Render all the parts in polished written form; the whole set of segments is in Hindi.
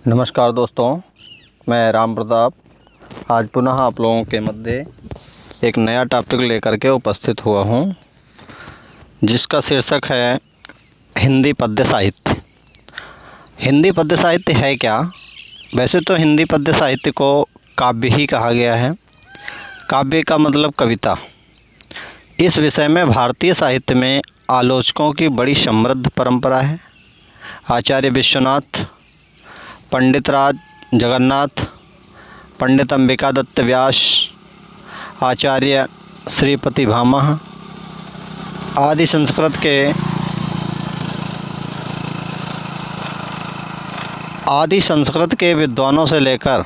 नमस्कार दोस्तों, मैं राम प्रताप आज पुनः आप लोगों के मध्य एक नया टॉपिक लेकर के उपस्थित हुआ हूँ, जिसका शीर्षक है हिंदी पद्य साहित्य। हिंदी पद्य साहित्य है क्या? वैसे तो हिंदी पद्य साहित्य को काव्य ही कहा गया है। काव्य का मतलब कविता। इस विषय में भारतीय साहित्य में आलोचकों की बड़ी समृद्ध परंपरा है। आचार्य विश्वनाथ, पंडित राज जगन्नाथ, पंडित अंबिका दत्त व्यास, आचार्य श्रीपति भामह आदि संस्कृत के विद्वानों से लेकर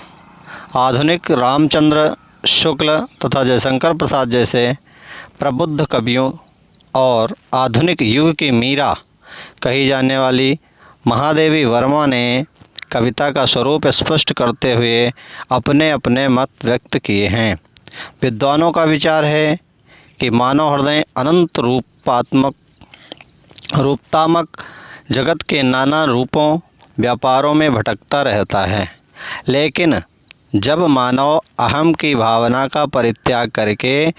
आधुनिक रामचंद्र शुक्ल तथा जयशंकर प्रसाद जैसे प्रबुद्ध कवियों और आधुनिक युग की मीरा कही जाने वाली महादेवी वर्मा ने कविता का स्वरूप स्पष्ट करते हुए अपने अपने मत व्यक्त किए हैं। विद्वानों का विचार है कि मानव हृदय अनंत रूपतामक जगत के नाना रूपों व्यापारों में भटकता रहता है, लेकिन जब मानव अहम की भावना का परित्याग करके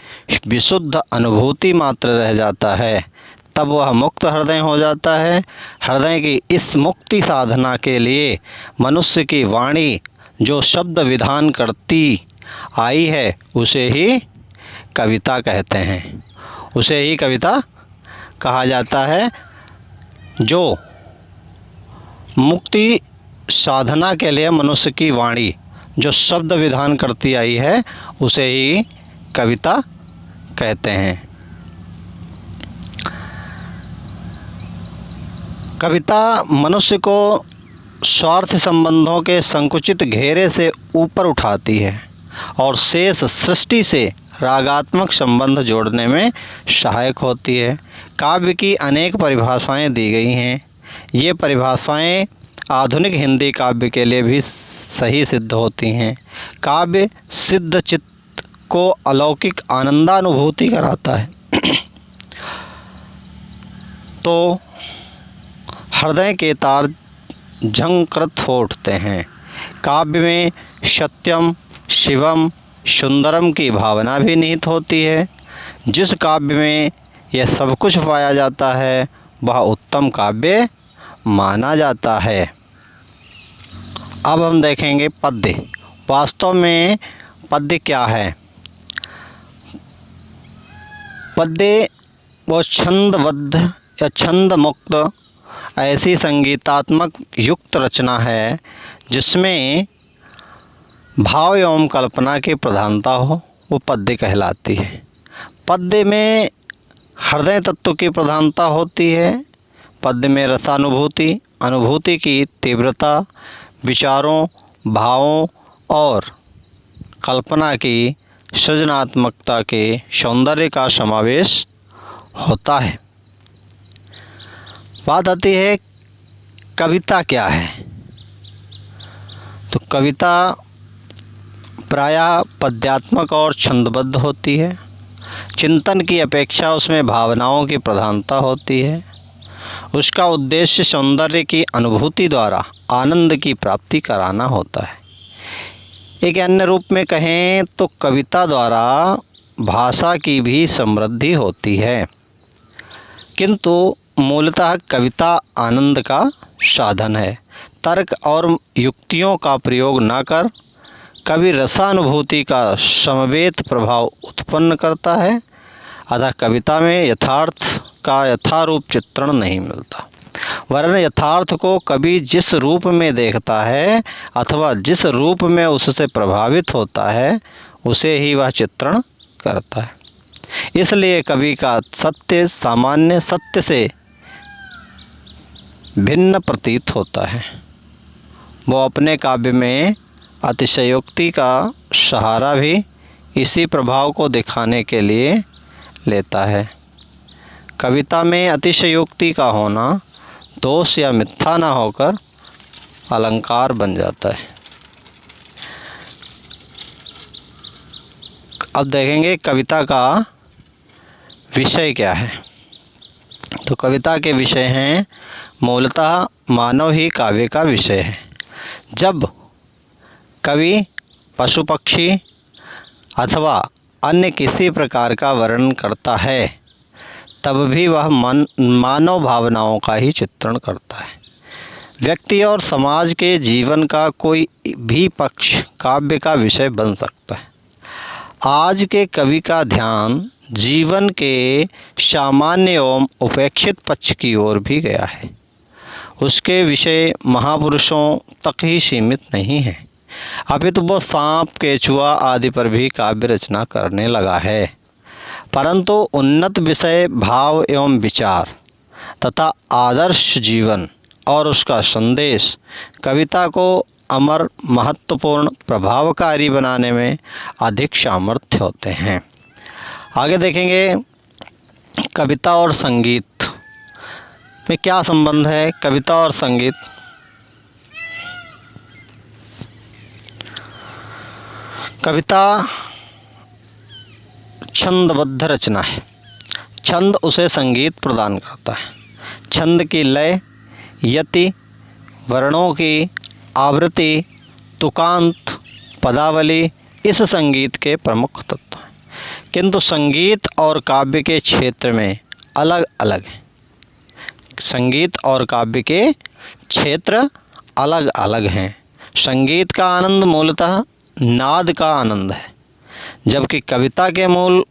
विशुद्ध अनुभूति मात्र रह जाता है, तब वह मुक्त हृदय हो जाता है। हृदय की इस मुक्ति साधना के लिए मनुष्य की वाणी जो शब्द विधान करती आई है, उसे ही कविता कहते हैं। उसे ही कविता कहा जाता है। जो मुक्ति साधना के लिए मनुष्य की वाणी जो शब्द विधान करती आई है, उसे ही कविता कहते हैं। कविता मनुष्य को स्वार्थ संबंधों के संकुचित घेरे से ऊपर उठाती है और शेष सृष्टि से रागात्मक संबंध जोड़ने में सहायक होती है। काव्य की अनेक परिभाषाएं दी गई हैं। ये परिभाषाएं आधुनिक हिंदी काव्य के लिए भी सही सिद्ध होती हैं। काव्य सिद्ध चित्त को अलौकिक आनंदानुभूति कराता है तो हृदय के तार झंकृत हो उठते हैं। काव्य में सत्यम, शिवम, सुंदरम की भावना भी निहित होती है। जिस काव्य में यह सब कुछ पाया जाता है, वह उत्तम काव्य माना जाता है। अब हम देखेंगे पद्य। वास्तव में पद्य क्या है? पद्य वो छंदबद्ध या छंद मुक्त ऐसी संगीतात्मक युक्त रचना है जिसमें भाव एवं कल्पना की प्रधानता हो, वो पद्य कहलाती है। पद्य में हृदय तत्व की प्रधानता होती है। पद्य में रसानुभूति, अनुभूति की तीव्रता, विचारों, भावों और कल्पना की सृजनात्मकता के सौंदर्य का समावेश होता है। बात आती है कविता क्या है। तो कविता प्रायः पद्यात्मक और छंदबद्ध होती है। चिंतन की अपेक्षा उसमें भावनाओं की प्रधानता होती है। उसका उद्देश्य सौंदर्य की अनुभूति द्वारा आनंद की प्राप्ति कराना होता है। एक अन्य रूप में कहें तो कविता द्वारा भाषा की भी समृद्धि होती है, किंतु मूलतः कविता आनंद का साधन है। तर्क और युक्तियों का प्रयोग न कर कवि रसानुभूति का समवेत प्रभाव उत्पन्न करता है। अतः कविता में यथार्थ का यथारूप चित्रण नहीं मिलता, वरन यथार्थ को कवि जिस रूप में देखता है अथवा जिस रूप में उससे प्रभावित होता है, उसे ही वह चित्रण करता है। इसलिए कवि का सत्य सामान्य सत्य से भिन्न प्रतीत होता है। वो अपने काव्य में अतिशयोक्ति का सहारा भी इसी प्रभाव को दिखाने के लिए लेता है। कविता में अतिशयोक्ति का होना दोष या मिथ्या न होकर अलंकार बन जाता है। अब देखेंगे कविता का विषय क्या है। तो कविता के विषय हैं, मूलतः मानव ही काव्य का विषय है। जब कवि पशु पक्षी अथवा अन्य किसी प्रकार का वर्णन करता है तब भी वह मानव भावनाओं का ही चित्रण करता है। व्यक्ति और समाज के जीवन का कोई भी पक्ष काव्य का विषय बन सकता है। आज के कवि का ध्यान जीवन के सामान्य एवं उपेक्षित पक्ष की ओर भी गया है। उसके विषय महापुरुषों तक ही सीमित नहीं है, अपितु वो सांप केचुआ आदि पर भी काव्य रचना करने लगा है। परंतु उन्नत विषय, भाव एवं विचार तथा आदर्श जीवन और उसका संदेश कविता को अमर, महत्वपूर्ण, प्रभावकारी बनाने में अधिक सामर्थ्य होते हैं। आगे देखेंगे कविता और संगीत में क्या संबंध है। कविता और संगीत, कविता छंदबद्ध रचना है। छंद उसे संगीत प्रदान करता है। छंद की लय, यति, वर्णों की आवृत्ति, तुकांत, पदावली इस संगीत के प्रमुख तत्व हैं। किंतु संगीत और काव्य के क्षेत्र में अलग अलग है। संगीत और काव्य के क्षेत्र अलग अलग हैं। संगीत का आनंद मूलतः नाद का आनंद है, जबकि कविता के मूल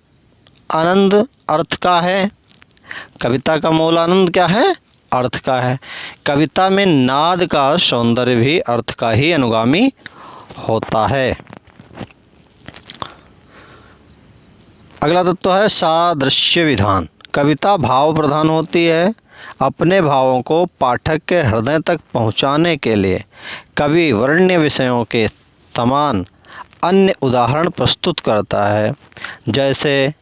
आनंद अर्थ का है। कविता का मूल आनंद क्या है? अर्थ का है। कविता में नाद का सौंदर्य भी अर्थ का ही अनुगामी होता है। अगला तत्व है सादृश्य विधान। कविता भाव प्रधान होती है। अपने भावों को पाठक के हृदय तक पहुंचाने के लिए कवि वर्ण्य विषयों के समान अन्य उदाहरण प्रस्तुत करता है, जैसे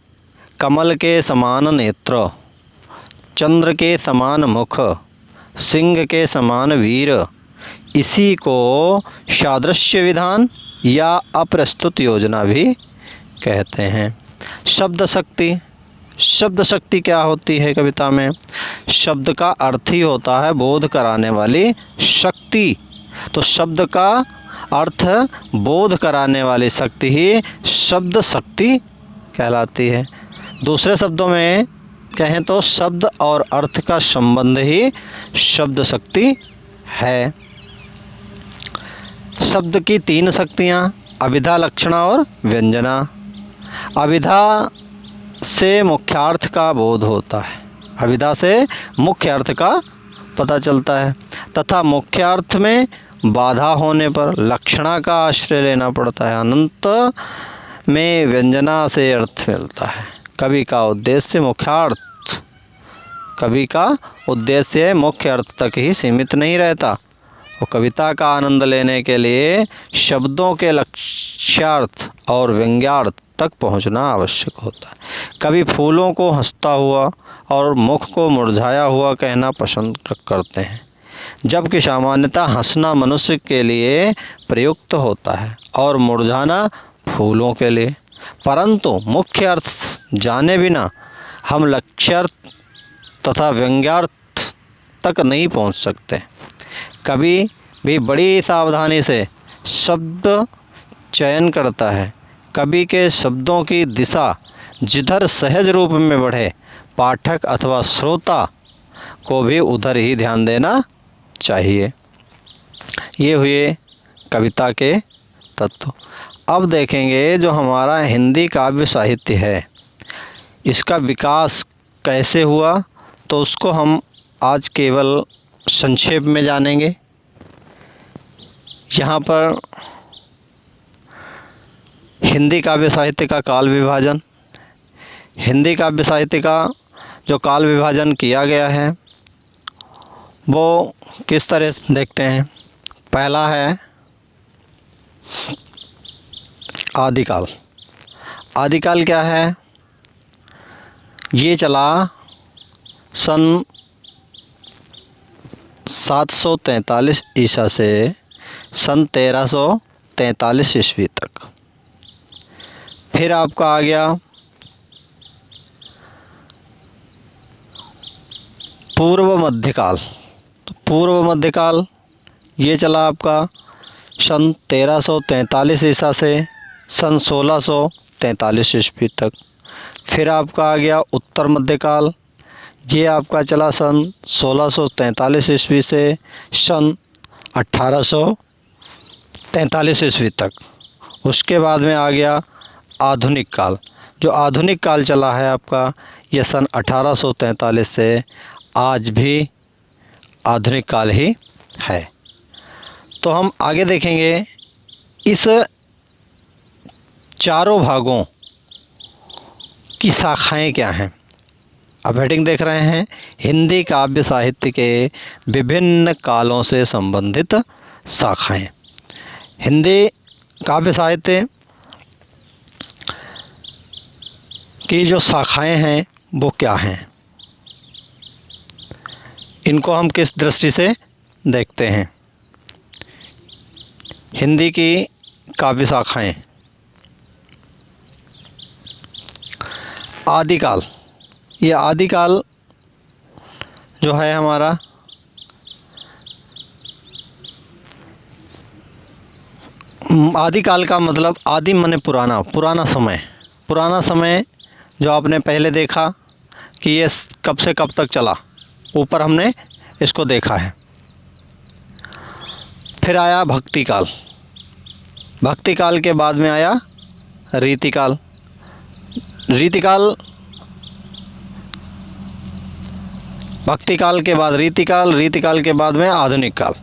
कमल के समान नेत्र, चंद्र के समान मुख, सिंह के समान वीर। इसी को सादृश्य विधान या अप्रस्तुत योजना भी कहते हैं। शब्द शक्ति, शब्द शक्ति क्या होती है कविता में? शब्द का अर्थ ही होता है बोध कराने वाली शक्ति। तो शब्द का अर्थ बोध कराने वाली शक्ति ही शब्द शक्ति कहलाती है। दूसरे शब्दों में कहें तो शब्द और अर्थ का संबंध ही शब्द शक्ति है। शब्द की तीन शक्तियाँ, अभिधा, लक्षणा और व्यंजना। अभिधा से मुख्यार्थ का बोध होता है। अभिधा से मुख्य अर्थ का पता चलता है तथा मुख्यार्थ में बाधा होने पर लक्षणा का आश्रय लेना पड़ता है। अनंत में व्यंजना से अर्थ मिलता है। कवि का उद्देश्य मुख्यार्थ, कवि का उद्देश्य मुख्य अर्थ तक ही सीमित नहीं रहता। वो कविता का आनंद लेने के लिए शब्दों के लक्ष्यार्थ और व्यंग्यार्थ तक पहुंचना आवश्यक होता है। कवि फूलों को हंसता हुआ और मुख को मुरझाया हुआ कहना पसंद करते हैं, जबकि सामान्यतः हंसना मनुष्य के लिए प्रयुक्त होता है और मुरझाना फूलों के लिए। परंतु मुख्य अर्थ जाने बिना हम लक्ष्यार्थ तथा व्यंग्यार्थ तक नहीं पहुंच सकते। कवि भी बड़ी सावधानी से शब्द चयन करता है। कवि के शब्दों की दिशा जिधर सहज रूप में बढ़े, पाठक अथवा श्रोता को भी उधर ही ध्यान देना चाहिए। ये हुए कविता के तत्व। अब देखेंगे जो हमारा हिंदी काव्य साहित्य है, इसका विकास कैसे हुआ, तो उसको हम आज केवल संक्षेप में जानेंगे। यहाँ पर हिंदी काव्य साहित्य का काल विभाजन, हिंदी काव्य साहित्य का जो काल विभाजन किया गया है वो किस तरह से देखते हैं। पहला है आदिकाल। आदिकाल क्या है? ये चला सन 743 ईसा से सन 1343 ईस्वी तक। फिर आपका आ गया पूर्व मध्यकाल। तो पूर्व मध्यकाल ये चला आपका सन 1343 ईसा से सन 1643 ईस्वी तक। फिर आपका आ गया उत्तर मध्यकाल, ये आपका चला सन 1643 ईस्वी से सन 1843 ईस्वी तक। उसके बाद में आ गया आधुनिक काल। जो आधुनिक काल चला है आपका, यह सन 1843 से आज भी आधुनिक काल ही है। तो हम आगे देखेंगे इस चारों भागों की शाखाएं क्या हैं। अब हेडिंग देख रहे हैं, हिंदी काव्य साहित्य के विभिन्न कालों से संबंधित शाखाएं। हिंदी काव्य साहित्य की जो शाखाएं हैं वो क्या हैं, इनको हम किस दृष्टि से देखते हैं। हिंदी की काव्य शाखाएं। आदिकाल, ये आदिकाल जो है हमारा, आदिकाल का मतलब आदि माने पुराना, पुराना समय। पुराना समय जो आपने पहले देखा कि ये कब से कब तक चला, ऊपर हमने इसको देखा है। फिर आया भक्ति काल, भक्ति काल के बाद में आया रीतिकाल। रीतिकाल, भक्ति काल के बाद रीतिकाल, रीतिकाल के बाद में आधुनिक काल।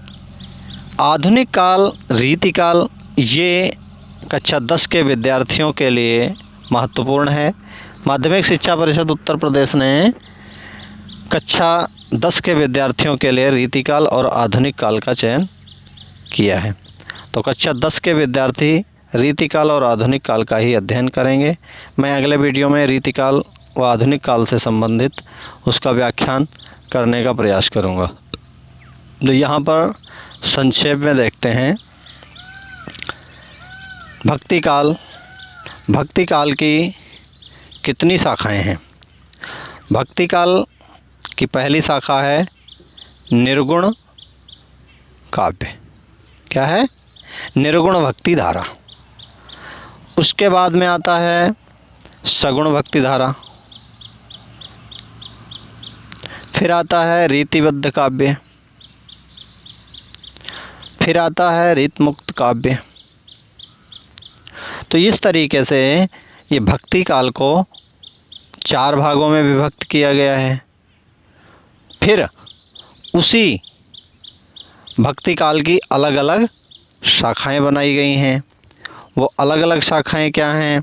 आधुनिक काल, रीतिकाल, ये कक्षा 10 के विद्यार्थियों के लिए महत्वपूर्ण है। माध्यमिक शिक्षा परिषद उत्तर प्रदेश ने कक्षा 10 के विद्यार्थियों के लिए रीतिकाल और आधुनिक काल का चयन किया है। तो कक्षा 10 के विद्यार्थी रीतिकाल और आधुनिक काल का ही अध्ययन करेंगे। मैं अगले वीडियो में रीतिकाल व आधुनिक काल से संबंधित उसका व्याख्यान करने का प्रयास करूंगा। तो यहाँ पर संक्षेप में देखते हैं। भक्ति काल, भक्ति काल की कितनी शाखाएं हैं। भक्ति काल की पहली शाखा है निर्गुण काव्य। क्या है? निर्गुण भक्ति धारा। उसके बाद में आता है सगुण भक्ति धारा। फिर आता है रीतिबद्ध काव्य। फिर आता है रीतमुक्त काव्य। तो इस तरीके से ये भक्ति काल को 4 भागों में विभक्त किया गया है। फिर उसी भक्ति काल की अलग अलग शाखाएं बनाई गई हैं। वो अलग अलग शाखाएं क्या हैं?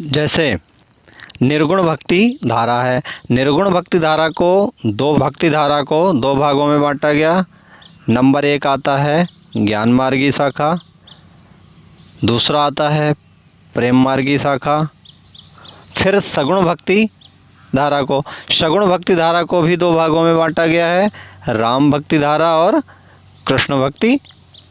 जैसे निर्गुण भक्ति धारा है। निर्गुण भक्ति धारा को दो भागों में बांटा गया। नंबर 1 आता है ज्ञान मार्गी शाखा, दूसरा आता है प्रेम मार्गी शाखा। फिर सगुण भक्ति धारा को भी 2 भागों में बांटा गया है, राम भक्ति धारा और कृष्ण भक्ति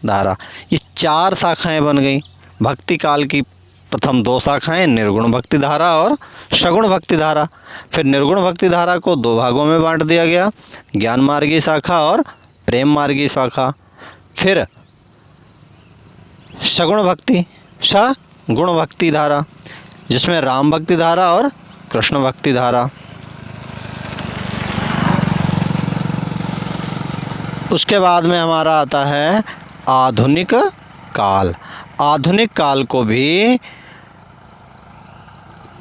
धारा। ये 4 शाखाएं बन गई। भक्ति काल की प्रथम 2 शाखाएं निर्गुण भक्ति धारा और सगुण भक्ति धारा। फिर निर्गुण भक्ति धारा को 2 भागों में बांट दिया गया, ज्ञान मार्गी शाखा और प्रेम मार्गी शाखा। फिर सगुण भक्ति धारा, जिसमें राम भक्ति धारा और कृष्ण भक्ति धारा। उसके बाद में हमारा आता है आधुनिक काल। आधुनिक काल को भी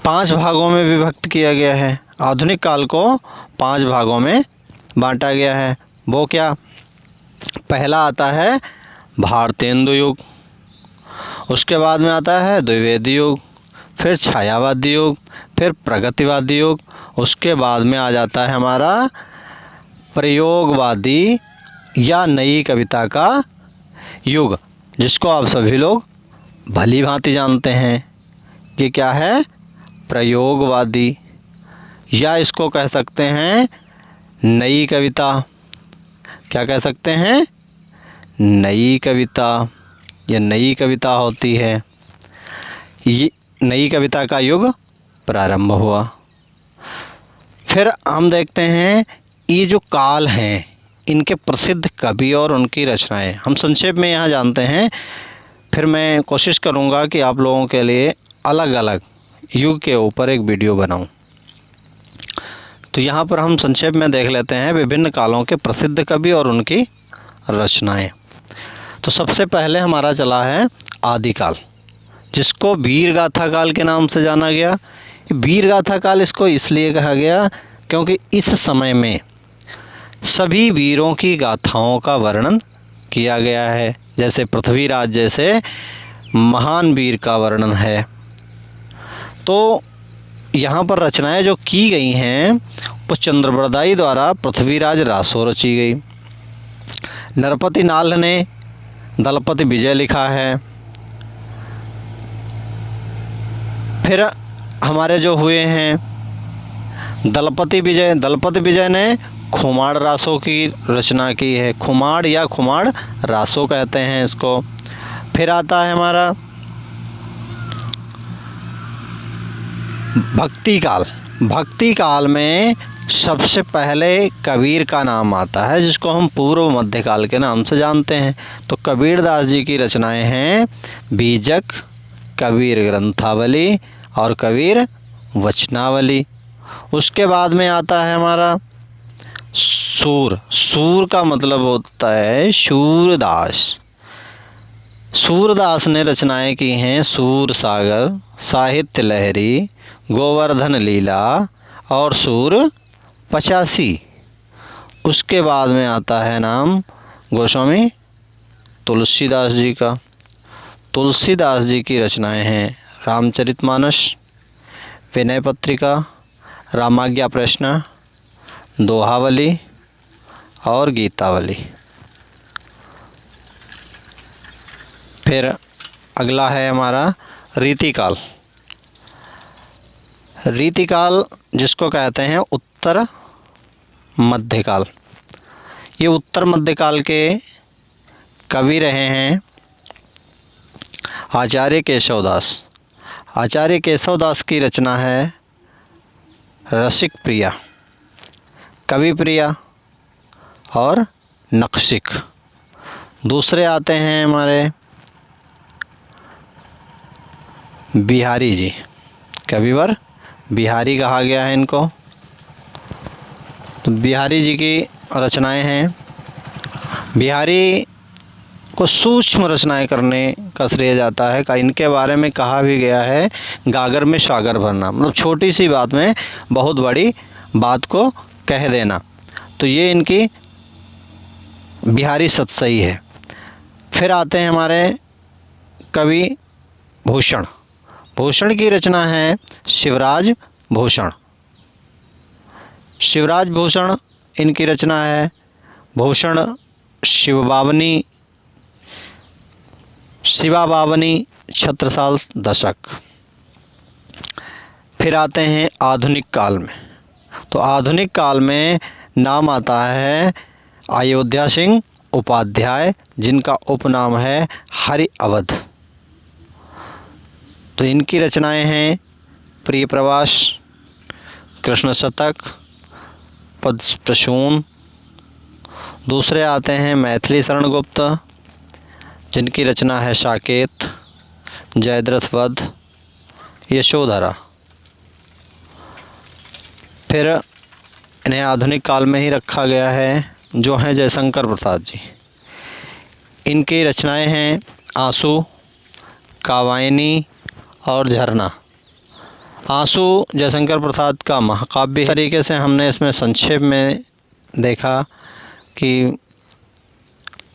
5 भागों में विभक्त किया गया है। आधुनिक काल को 5 भागों में बांटा गया है। वो क्या? पहला आता है भारतेंदु युग, उसके बाद में आता है द्विवेदी युग, फिर छायावादी युग, फिर प्रगतिवादी युग। उसके बाद में आ जाता है हमारा प्रयोगवादी या नई कविता का युग, जिसको आप सभी लोग भली भांति जानते हैं कि क्या है? प्रयोगवादी, या इसको कह सकते हैं नई कविता। क्या कह सकते हैं? नई कविता। ये नई कविता होती है। ये नई कविता का युग प्रारंभ हुआ। फिर हम देखते हैं ये जो काल हैं, इनके प्रसिद्ध कवि और उनकी रचनाएं हम संक्षेप में यहाँ जानते हैं। फिर मैं कोशिश करूँगा कि आप लोगों के लिए अलग अलग युग के ऊपर एक वीडियो बनाऊं। तो यहाँ पर हम संक्षेप में देख लेते हैं विभिन्न कालों के प्रसिद्ध कवि और उनकी रचनाएं। तो सबसे पहले हमारा चला है आदिकाल, जिसको वीर गाथा काल के नाम से जाना गया। वीर गाथा काल इसको इसलिए कहा गया क्योंकि इस समय में सभी वीरों की गाथाओं का वर्णन किया गया है। जैसे पृथ्वीराज जैसे महान वीर का वर्णन है। तो यहाँ पर रचनाएं जो की गई हैं वो चंद्रबरदाई द्वारा पृथ्वीराज रासो रची गई। नरपति नाल ने दलपति विजय लिखा है। फिर हमारे जो हुए हैं दलपति विजय ने खुमाड़ रासों की रचना की है। खुमाड़ या खुमाड़ रासो कहते हैं इसको। फिर आता है हमारा भक्ति काल में सबसे पहले कबीर का नाम आता है, जिसको हम पूर्व मध्यकाल के नाम से जानते हैं। तो कबीरदास जी की रचनाएं हैं बीजक, कबीर ग्रंथावली और कबीर वचनावली। उसके बाद में आता है हमारा सूर का मतलब होता है शूरदास। सूरदास ने रचनाएं की हैं सूर सागर, साहित्य लहरी, गोवर्धन लीला और सूर 85। उसके बाद में आता है नाम गोस्वामी तुलसीदास जी का। तुलसीदास जी की रचनाएं हैं रामचरितमानस, विनय पत्रिका, रामाज्ञा प्रश्न, दोहावली और गीतावली। फिर अगला है हमारा रीतिकाल। रीतिकाल जिसको कहते हैं उत्तर मध्यकाल। ये उत्तर मध्यकाल के कवि रहे हैं आचार्य केशवदास। आचार्य केशवदास की रचना है रसिक प्रिया, कवि प्रिया और नखशिख। दूसरे आते हैं हमारे बिहारी जी, कविवर बिहारी कहा गया है इनको। तो बिहारी जी की रचनाएं हैं। बिहारी को सूक्ष्म रचनाएं करने का श्रेय जाता है। का इनके बारे में कहा भी गया है गागर में सागर भरना, मतलब छोटी सी बात में बहुत बड़ी बात को कह देना। तो ये इनकी बिहारी सतसई है। फिर आते हैं हमारे कवि भूषण। भूषण की रचना है शिवराज भूषण। शिवराज भूषण इनकी रचना है भूषण शिवबावनी छत्रसाल दशक। फिर आते हैं आधुनिक काल में। तो आधुनिक काल में नाम आता है अयोध्या सिंह उपाध्याय, जिनका उपनाम है हरि अवध। तो इनकी रचनाएं हैं प्रिय प्रवास, कृष्ण शतक, पद प्रसून। दूसरे आते हैं मैथिली शरण गुप्त, जिनकी रचना है साकेत, जयद्रथ वध, यशोधरा। फिर इन्हें आधुनिक काल में ही रखा गया है, जो हैं जयशंकर प्रसाद जी। इनकी रचनाएं हैं आंसू, कावायनी और झरना। आंसू जयशंकर प्रसाद का महाकाव्य तरीके से हमने इसमें संक्षेप में देखा कि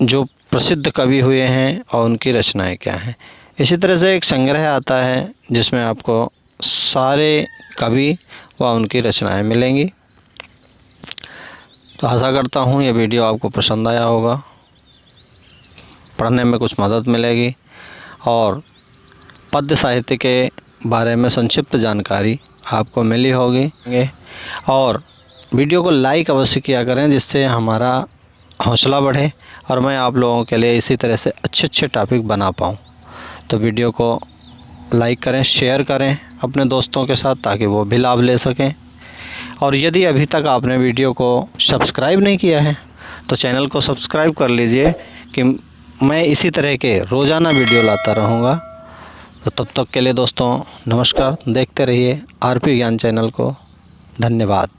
जो प्रसिद्ध कवि हुए हैं और उनकी रचनाएं क्या हैं। इसी तरह से एक संग्रह आता है जिसमें आपको सारे कवि व उनकी रचनाएं मिलेंगी। तो आशा करता हूँ ये वीडियो आपको पसंद आया होगा, पढ़ने में कुछ मदद मिलेगी और पद्य साहित्य के बारे में संक्षिप्त जानकारी आपको मिली होगी। और वीडियो को लाइक अवश्य किया करें, जिससे हमारा हौसला बढ़े और मैं आप लोगों के लिए इसी तरह से अच्छे टॉपिक बना पाऊँ। तो वीडियो को लाइक करें, शेयर करें अपने दोस्तों के साथ, ताकि वो भी लाभ ले सकें। और यदि अभी तक आपने वीडियो को सब्सक्राइब नहीं किया है तो चैनल को सब्सक्राइब कर लीजिए कि मैं इसी तरह के रोज़ाना वीडियो लाता रहूँगा। तो तब तक के लिए दोस्तों नमस्कार। देखते रहिए आरपी ज्ञान चैनल को। धन्यवाद।